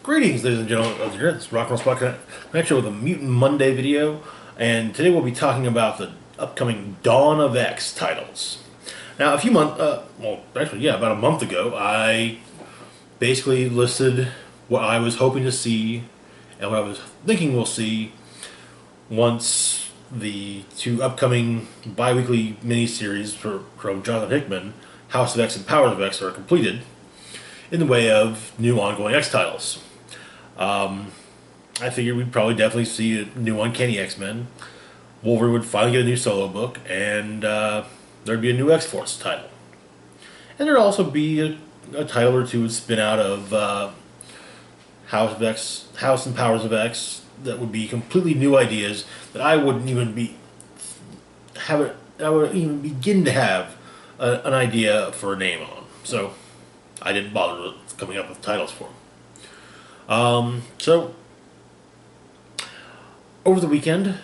Greetings, ladies and gentlemen of the Internet. This is Rock and Roll Spot Connection with a Mutant Monday video, and today we'll be talking about the upcoming Dawn of X titles. Now, about a month ago, I basically listed what I was hoping to see and what I was thinking we'll see once the two upcoming bi-weekly miniseries from Jonathan Hickman, House of X and Powers of X, are completed in the way of new ongoing X titles. I figured we'd probably definitely see a new Uncanny X-Men. Wolverine would finally get a new solo book, and there'd be a new X-Force title. And there'd also be a title or two would spin out of House and Powers of X that would be completely new ideas that I wouldn't even begin to have an idea for a name on. So I didn't bother with coming up with titles for them. So over the weekend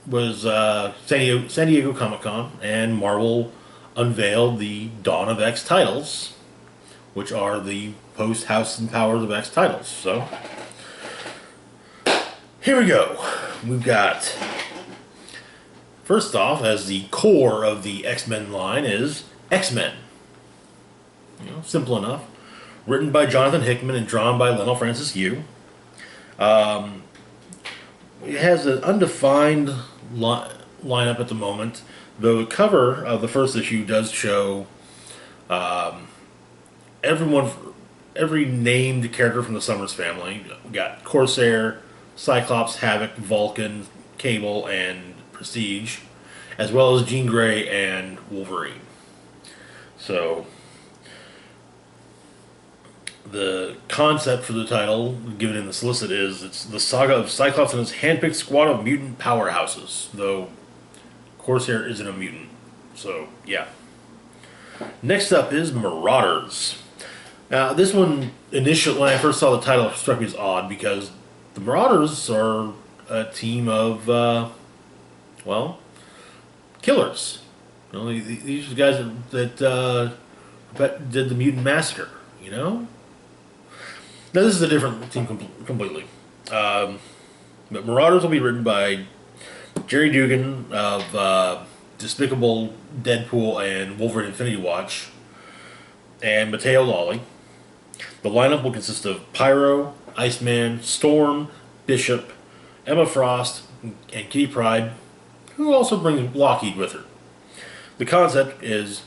was San Diego Comic-Con, and Marvel unveiled the Dawn of X titles, which are the post-House and Powers of X titles. So here we go. We've got, first off, as the core of the X-Men line is X-Men. Simple enough. Written by Jonathan Hickman and drawn by Lionel Francis Yu. It has an undefined lineup at the moment, though the cover of the first issue does show every named character from the Summers family. We got Corsair, Cyclops, Havoc, Vulcan, Cable, and Prestige, as well as Jean Grey and Wolverine. So the concept for the title, given in the solicit, is it's the saga of Cyclops and his handpicked squad of mutant powerhouses, though Corsair isn't a mutant. So, yeah. Next up is Marauders. Now, this one, initially, when I first saw the title, struck me as odd, because the Marauders are a team of, killers. These are guys that did the Mutant Massacre, Now, this is a different team completely. But Marauders will be written by Jerry Dugan of Despicable Deadpool and Wolverine Infinity Watch, and Matteo Lolli. The lineup will consist of Pyro, Iceman, Storm, Bishop, Emma Frost, and Kitty Pryde, who also brings Lockheed with her. The concept is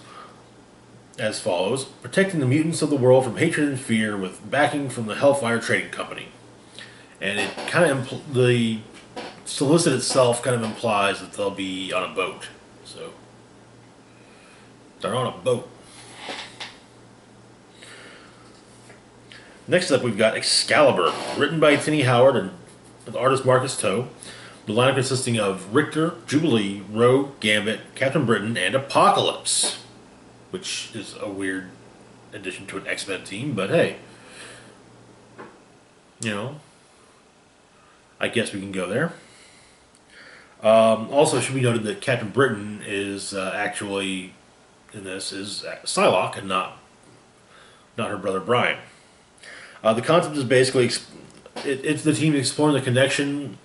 as follows: protecting the mutants of the world from hatred and fear with backing from the Hellfire Trading Company. And it kind of the solicit itself kind of implies that they'll be on a boat. So they're on a boat. Next up, we've got Excalibur, written by Tini Howard and with artist Marcus Toe. The lineup consisting of Richter, Jubilee, Rogue, Gambit, Captain Britain, and Apocalypse, which is a weird addition to an X-Men team, but hey, I guess we can go there. Also, it should be noted that Captain Britain is actually, in this, is Psylocke and not her brother Brian. The concept is basically, it's the team exploring the connection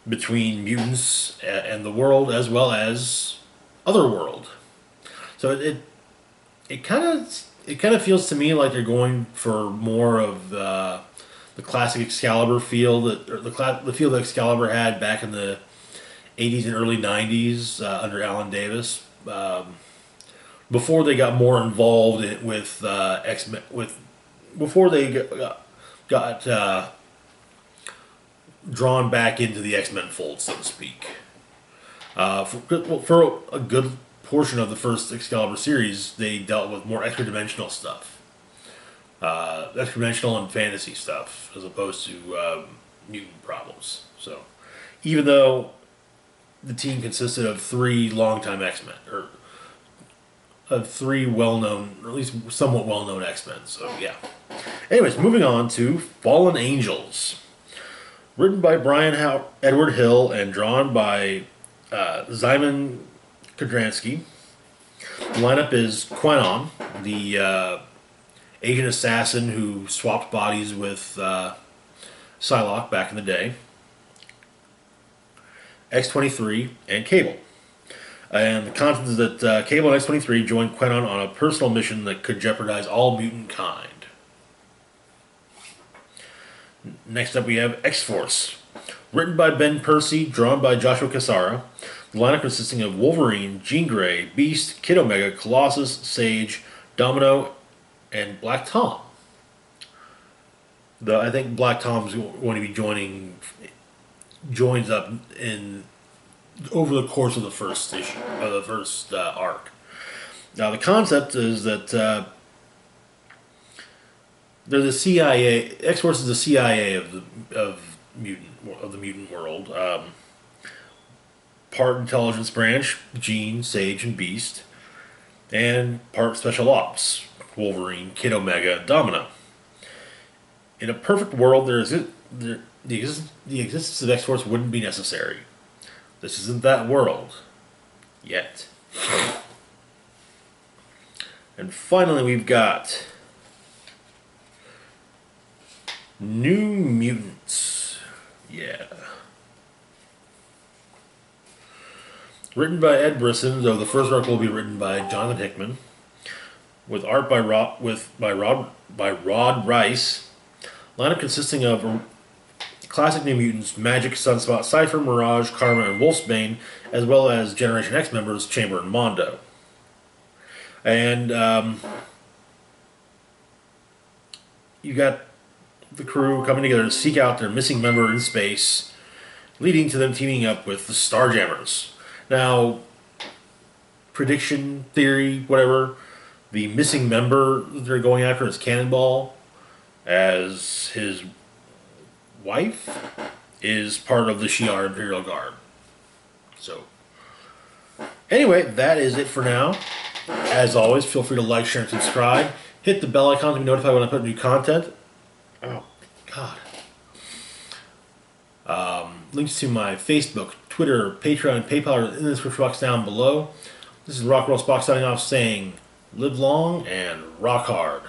between mutants and the world, as well as Otherworld. So it kind of feels to me like they're going for more of the classic Excalibur feel the feel that Excalibur had back in the 80s and early 90s under Alan Davis, before they got more involved with X-Men, before they got drawn back into the X-Men fold, so to speak. For a good portion of the first Excalibur series, they dealt with more extra-dimensional stuff. Extra-dimensional and fantasy stuff, as opposed to mutant problems. So, even though the team consisted of three longtime X-Men, or of three well-known, or at least somewhat well-known X-Men, so yeah. Anyways, moving on to Fallen Angels. Written by Brian Edward Hill and drawn by Zyman Kodransky. The lineup is Quanon, the Asian assassin who swapped bodies with Psylocke back in the day, X-23, and Cable. And the concept is that Cable and X-23 joined Quenon on a personal mission that could jeopardize all mutant kind. Next up we have X-Force. Written by Ben Percy, drawn by Joshua Cassara. The lineup consisting of Wolverine, Jean Grey, Beast, Kid Omega, Colossus, Sage, Domino, and Black Tom. I think Black Tom's going to be joins up in over the course of the first issue, of the first arc. Now the concept is that they're the CIA. X-Force is the CIA of the mutant world. Part intelligence branch, Jean, Sage, and Beast, and part special ops, Wolverine, Kid Omega, Domino. In a perfect world, the existence of X-Force wouldn't be necessary. This isn't that world. Yet. And finally we've got New Mutants. Yeah. Written by Ed Brisson, though the first arc will be written by Jonathan Hickman, with art by Rod Rice. Lineup consisting of classic New Mutants, Magic, Sunspot, Cypher, Mirage, Karma, and Wolfsbane, as well as Generation X members Chamber and Mondo. And you got the crew coming together to seek out their missing member in space, leading to them teaming up with the Starjammers. Now, prediction, theory, whatever, the missing member they're going after is Cannonball, as his wife is part of the Shi'ar Imperial Guard. So, anyway, that is it for now. As always, feel free to like, share, and subscribe. Hit the bell icon to be notified when I put new content. Oh, God. Links to my Facebook, Twitter, Patreon, and PayPal are in the description box down below. This is Rock Roll Spock signing off saying, live long and rock hard.